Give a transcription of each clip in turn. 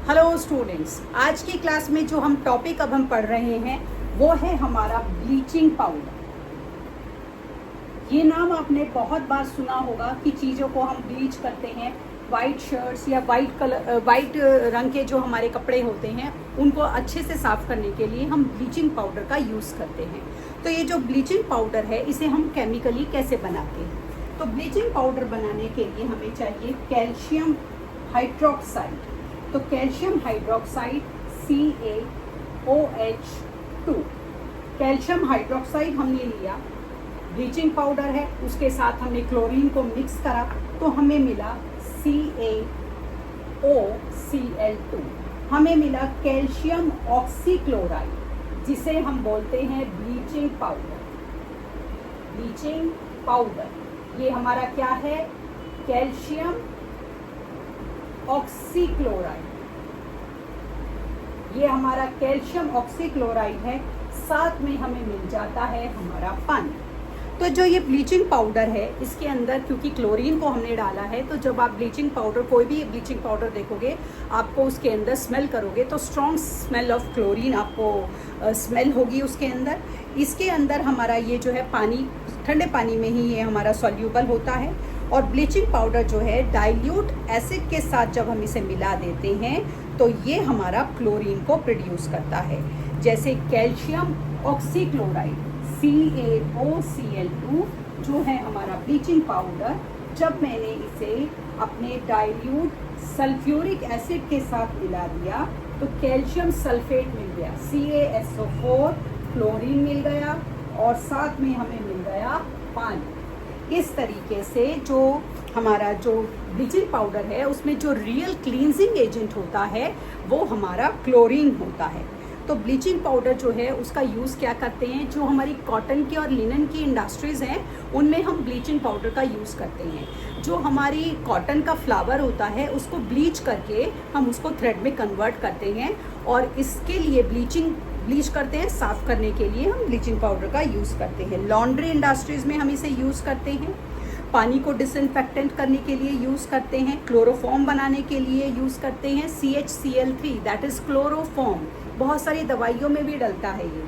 Hello students, आज की class में जो हम टॉपिक अब हम पढ़ रहे हैं वो है हमारा ब्लीचिंग पाउडर। ये नाम आपने बहुत बार सुना होगा कि चीज़ों को हम ब्लीच करते हैं। वाइट शर्ट्स या वाइट रंग के जो हमारे कपड़े होते हैं उनको अच्छे से साफ करने के लिए हम ब्लीचिंग पाउडर का यूज़ करते हैं। तो ये जो ब्लीचिंग पाउडर है इसे हम केमिकली कैसे बनाते हैं? तो ब्लीचिंग पाउडर बनाने के लिए हमें चाहिए कैल्शियम हाइड्रोक्साइड। तो calcium hydroxide CaOH2, calcium hydroxide हमने लिया, ब्लीचिंग पाउडर है, उसके साथ हमने क्लोरीन को मिक्स करा तो हमें मिला CaOCl2। हमें मिला कैल्शियम ऑक्सीक्लोराइड जिसे हम बोलते हैं ब्लीचिंग पाउडर। ब्लीचिंग पाउडर ये हमारा क्या है? Calcium oxychloride. ये हमारा कैल्शियम ऑक्सीक्लोराइड है, साथ में हमें मिल जाता है हमारा पानी। तो जो ये ब्लीचिंग पाउडर है इसके अंदर क्योंकि क्लोरीन को हमने डाला है, तो जब आप ब्लीचिंग पाउडर कोई भी ब्लीचिंग पाउडर देखोगे आपको उसके अंदर स्मेल करोगे तो स्ट्रॉन्ग स्मेल ऑफ क्लोरीन आपको स्मेल होगी उसके अंदर। इसके अंदर हमारा ये जो है पानी, ठंडे पानी में ही ये हमारा सॉल्यूबल होता है। और ब्लीचिंग पाउडर जो है डाइल्यूट एसिड के साथ जब हम इसे मिला देते हैं तो ये हमारा क्लोरीन को प्रोड्यूस करता है। जैसे कैल्शियम ऑक्सीक्लोराइड CaOCl2 जो है हमारा ब्लीचिंग पाउडर, जब मैंने इसे अपने डाइल्यूट सल्फ्यूरिक एसिड के साथ मिला दिया तो कैल्शियम सल्फेट मिल गया, CaSO4, क्लोरीन मिल गया और साथ में हमें मिल गया पानी। इस तरीके से जो हमारा जो ब्लीचिंग पाउडर है उसमें जो रियल क्लींजिंग एजेंट होता है वो हमारा क्लोरीन होता है। तो ब्लीचिंग पाउडर जो है उसका यूज़ क्या करते हैं, जो हमारी कॉटन की और लिनन की इंडस्ट्रीज़ हैं उनमें हम ब्लीचिंग पाउडर का यूज़ करते हैं। जो हमारी कॉटन का फ्लावर होता है उसको ब्लीच करके हम उसको थ्रेड में कन्वर्ट करते हैं और इसके लिए ब्लीच करते हैं, साफ़ करने के लिए हम ब्लीचिंग पाउडर का यूज़ करते हैं। लॉन्ड्री इंडस्ट्रीज़ में हम इसे यूज़ करते हैं, पानी को डिसइंफेक्टेंट करने के लिए यूज़ करते हैं, क्लोरोफॉर्म बनाने के लिए यूज़ करते हैं, CHCl3 दैट इज़ क्लोरोफॉर्म, बहुत सारी दवाइयों में भी डलता है ये।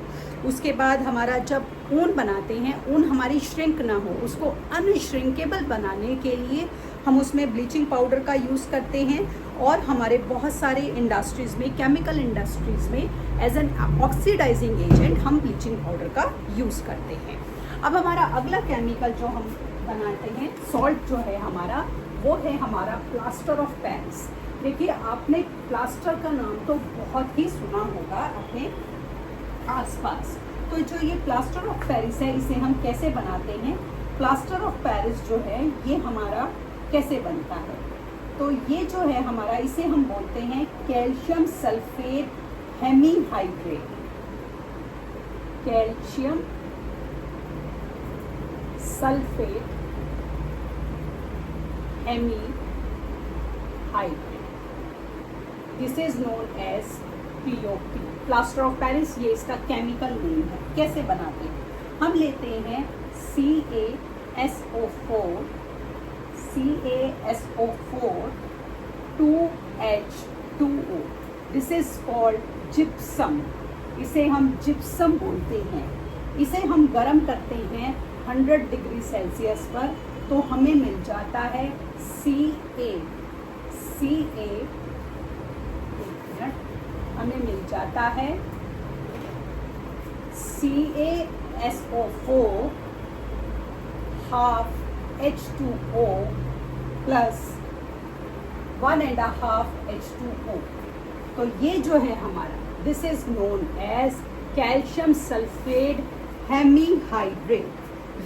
उसके बाद हमारा जब ऊन बनाते हैं, ऊन हमारी श्रिंक ना हो उसको अनश्रिंकेबल बनाने के लिए हम उसमें ब्लीचिंग पाउडर का यूज़ करते हैं। और हमारे बहुत सारे इंडस्ट्रीज़ में, केमिकल इंडस्ट्रीज़ में एज एन ऑक्सीडाइजिंग एजेंट हम ब्लीचिंग पाउडर का यूज़ करते हैं। अब हमारा अगला केमिकल जो हम बनाते हैं, सॉल्ट जो है हमारा, वो है हमारा प्लास्टर ऑफ पेरिस। देखिए आपने प्लास्टर का नाम तो बहुत ही सुना होगा अपने आसपास। तो जो ये प्लास्टर ऑफ पेरिस है इसे हम कैसे बनाते हैं? प्लास्टर ऑफ पेरिस जो है ये हमारा कैसे बनता है? तो ये जो है हमारा, इसे हम बोलते हैं calcium sulphate hemihydrate. Calcium sulphate hemihydrate, this is known as POP, plaster of Paris. ये इसका केमिकल नेम है। कैसे बनाते हैं? हम लेते हैं CaSO4 2H2O, this is called gypsum. इसे हम जिप्सम बोलते हैं। इसे हम गर्म करते हैं 100 डिग्री सेल्सियस पर तो हमें मिल जाता है हमें मिल जाता है CaSO4 half H2O plus 1.5 H2O। तो ये जो है हमारा, this is known as calcium sulphate hemihydrate.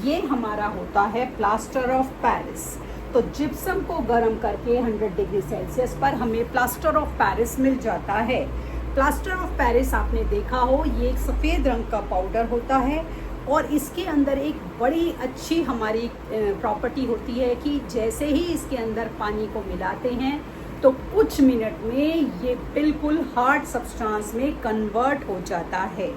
ये हमारा होता है प्लास्टर ऑफ पेरिस। तो जिप्सम को गर्म करके 100 डिग्री सेल्सियस पर हमें प्लास्टर ऑफ पेरिस मिल जाता है। प्लास्टर ऑफ पेरिस आपने देखा हो, ये एक सफ़ेद रंग का पाउडर होता है और इसके अंदर एक बड़ी अच्छी हमारी प्रॉपर्टी होती है कि जैसे ही इसके अंदर पानी को मिलाते हैं तो कुछ मिनट में ये बिल्कुल हार्ड सब्सटेंस में कन्वर्ट हो जाता है।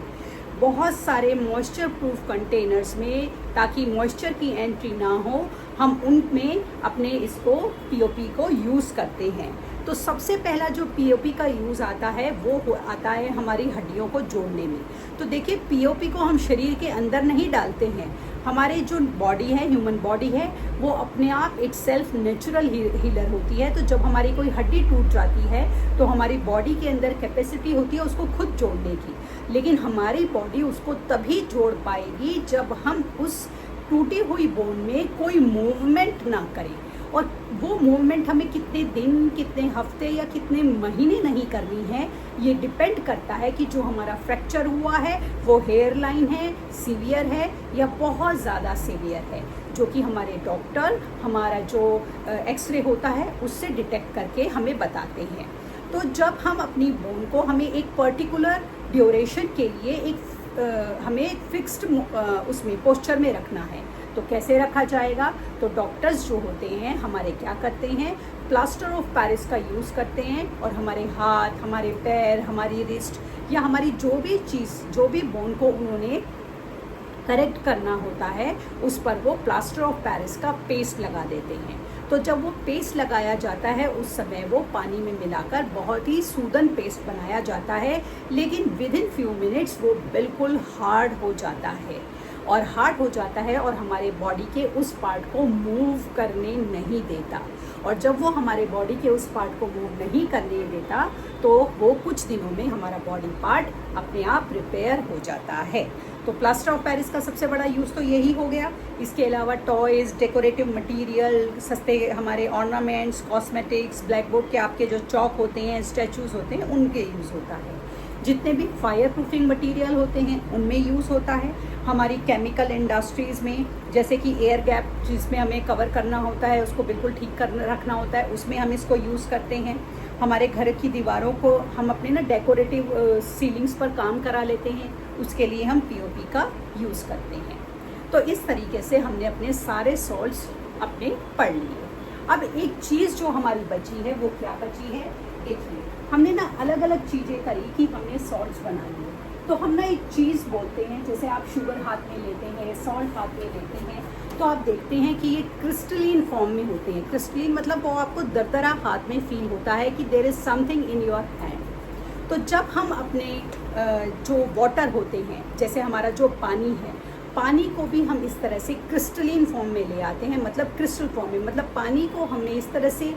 बहुत सारे मॉइस्चर प्रूफ कंटेनर्स में, ताकि मॉइस्चर की एंट्री ना हो, हम उनमें अपने इसको POP को यूज़ करते हैं। तो सबसे पहला जो पीओपी का यूज़ आता है वो आता है हमारी हड्डियों को जोड़ने में। तो देखिए, पीओपी को हम शरीर के अंदर नहीं डालते हैं, हमारे जो बॉडी है, ह्यूमन बॉडी है, वो अपने आप इट सेल्फ नेचुरल हीलर होती है। तो जब हमारी कोई हड्डी टूट जाती है तो हमारी बॉडी के अंदर कैपेसिटी होती है उसको खुद जोड़ने की, लेकिन हमारी बॉडी उसको तभी जोड़ पाएगी जब हम उस टूटी हुई बोन में कोई मूवमेंट ना करें। और वो मूवमेंट हमें कितने दिन, कितने हफ्ते या कितने महीने नहीं करनी है, ये डिपेंड करता है कि जो हमारा फ्रैक्चर हुआ है वो हेयर लाइन है, सीवियर है या बहुत ज़्यादा सीवियर है, जो कि हमारे डॉक्टर हमारा जो एक्सरे होता है उससे डिटेक्ट करके हमें बताते हैं। तो जब हम अपनी बोन को, हमें एक पर्टिकुलर ड्यूरेशन के लिए हमें एक फिक्स्ड उसमें पोस्चर में रखना है, तो कैसे रखा जाएगा? तो डॉक्टर्स जो होते हैं हमारे क्या करते हैं, प्लास्टर ऑफ पेरिस का यूज़ करते हैं और हमारे हाथ, हमारे पैर, हमारी रिस्ट या हमारी जो भी चीज़, जो भी बोन को उन्होंने करेक्ट करना होता है उस पर वो प्लास्टर ऑफ पेरिस का पेस्ट लगा देते हैं। तो जब वो पेस्ट लगाया जाता है उस समय वो पानी में मिलाकर बहुत ही सूदन पेस्ट बनाया जाता है, लेकिन विद इन फ्यू मिनट्स वो बिल्कुल हार्ड हो जाता है और हार्ड हो जाता है और हमारे बॉडी के उस पार्ट को मूव करने नहीं देता। और जब वो हमारे बॉडी के उस पार्ट को मूव नहीं करने देता तो वो कुछ दिनों में हमारा बॉडी पार्ट अपने आप रिपेयर हो जाता है। तो प्लास्टर ऑफ पेरिस का सबसे बड़ा यूज़ तो यही हो गया। इसके अलावा टॉयज़, डेकोरेटिव मटेरियल, सस्ते हमारे ऑर्नामेंट्स, कॉस्मेटिक्स, ब्लैक बोर्ड के आपके जो चौक होते हैं, स्टैचूज़ होते हैं, उनके यूज़ होता है। जितने भी फायर प्रूफिंग मटेरियल होते हैं उनमें यूज़ होता है। हमारी केमिकल इंडस्ट्रीज़ में, जैसे कि एयर गैप जिसमें हमें कवर करना होता है, उसको बिल्कुल ठीक कर रखना होता है, उसमें हम इसको यूज़ करते हैं। हमारे घर की दीवारों को हम अपने ना डेकोरेटिव सीलिंग्स पर काम करा लेते हैं, उसके लिए हम पीओपी का यूज़ करते हैं। तो इस तरीके से हमने अपने सारे सॉल्ट्स अपने पढ़ लिए। अब एक चीज़ जो हमारी बची है वो क्या बची है? देखिए, हमने ना अलग अलग चीज़ें करी कि हमने सॉल्ट्स बना लिए। तो हम ना एक चीज़ बोलते हैं, जैसे आप शुगर हाथ में लेते हैं, सॉल्ट हाथ में लेते हैं, तो आप देखते हैं कि ये क्रिस्टलीन फॉर्म में होते हैं। क्रिस्टलीन मतलब वो आपको दरदरा हाथ में फील होता है कि there is something in your hand. तो जब हम अपने जो वाटर होते हैं, जैसे हमारा जो पानी है, पानी को भी हम इस तरह से क्रिस्टलीन फॉर्म में ले आते हैं, मतलब क्रिस्टल फॉर्म में, मतलब पानी को हमने इस तरह से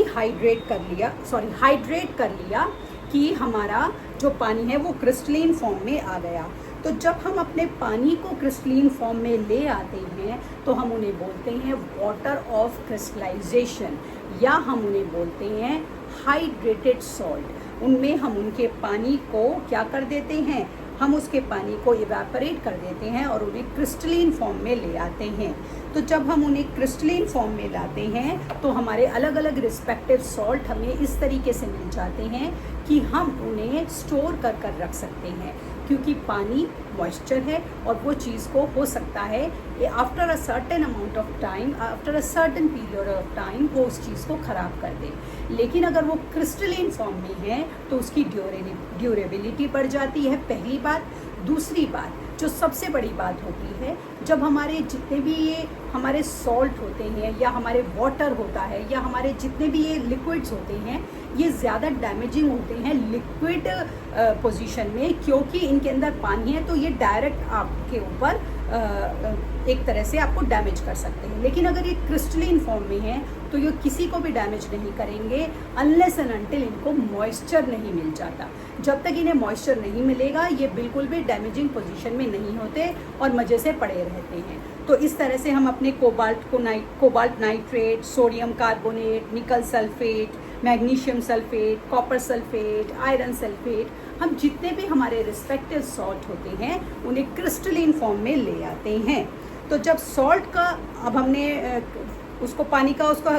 हाइड्रेट कर लिया कि हमारा जो पानी है वो क्रिस्टलीन फॉर्म में आ गया। तो जब हम अपने पानी को क्रिस्टलीन फॉर्म में ले आते हैं तो हम उन्हें बोलते हैं वाटर ऑफ क्रिस्टलाइजेशन, या हम उन्हें बोलते हैं हाइड्रेटेड सॉल्ट। उनमें हम उनके पानी को क्या कर देते हैं, हम उसके पानी को इवेपोरेट कर देते हैं और उन्हें क्रिस्टलीन फॉर्म में ले आते हैं। तो जब हम उन्हें क्रिस्टलीन फॉर्म में लाते हैं तो हमारे अलग अलग रिस्पेक्टिव सॉल्ट हमें इस तरीके से मिल जाते हैं कि हम उन्हें स्टोर कर रख सकते हैं, क्योंकि पानी मॉइस्चर है और वो चीज़ को हो सकता है after a certain amount of time, after a certain period of time वो उस चीज़ को ख़राब कर दे। लेकिन अगर वो क्रिस्टलीन फॉर्म में है तो उसकी ड्यूरेबिलिटी बढ़ जाती है, पहली बात। दूसरी बात, जो सबसे बड़ी बात होती है, जब हमारे जितने भी ये हमारे सॉल्ट होते हैं या हमारे वाटर होता है या हमारे जितने भी ये लिक्विड्स होते हैं, ये ज़्यादा डैमेजिंग होते हैं लिक्विड पोजीशन में, क्योंकि इनके अंदर पानी है तो ये डायरेक्ट आपके ऊपर एक तरह से आपको डैमेज कर सकते हैं। लेकिन अगर ये क्रिस्टलीन फॉर्म में है तो ये किसी को भी डैमेज नहीं करेंगे अनलेस एंड अनटिल इनको मॉइस्चर नहीं मिल जाता। जब तक इन्हें मॉइस्चर नहीं मिलेगा ये बिल्कुल भी डैमेजिंग पोजीशन में नहीं होते और मज़े से पड़े रहते हैं। तो इस तरह से हम अपने कोबाल्ट नाइट्रेट, सोडियम कार्बोनेट, निकल sulphate, magnesium sulphate, copper sulphate, iron sulphate, हम जितने भी हमारे रिस्पेक्टिव सॉल्ट होते हैं उन्हें क्रिस्टलीन फॉर्म में ले आते हैं। तो जब सॉल्ट का अब हमने उसको पानी का उसको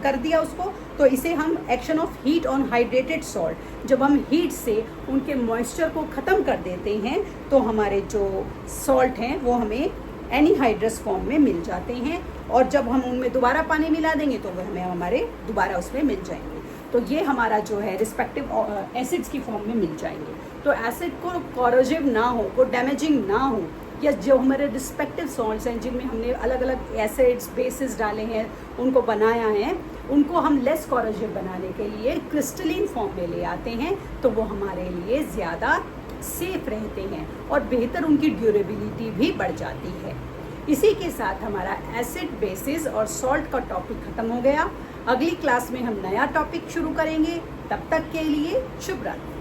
कर दिया उसको, तो इसे हम action of heat on hydrated salt, जब हम हीट से उनके मॉइस्चर को ख़त्म कर देते हैं तो हमारे जो सॉल्ट हैं वो हमें एनीहाइड्रस फॉर्म में मिल जाते हैं, और जब हम उनमें दोबारा पानी मिला देंगे तो वह हमें हमारे दोबारा उसमें मिल जाएंगे। तो ये हमारा जो है रिस्पेक्टिव एसिड्स की फॉर्म में मिल जाएंगे। तो एसिड को कॉरोजिव ना हो, वो डैमेजिंग ना हो, या जो हमारे रिस्पेक्टिव सॉल्ट्स हैं जिनमें हमने अलग अलग एसिड्स बेसिस डाले हैं, उनको बनाया है, उनको हम लेस कॉरोजिव बनाने के लिए क्रिस्टलिन फॉर्म में ले आते हैं, तो वो हमारे लिए ज़्यादा सेफ रहते हैं और बेहतर उनकी ड्यूरेबिलिटी भी बढ़ जाती है। इसी के साथ हमारा एसिड, बेसिस और सॉल्ट का टॉपिक ख़त्म हो गया। अगली क्लास में हम नया टॉपिक शुरू करेंगे। तब तक के लिए शुभ रात्रि।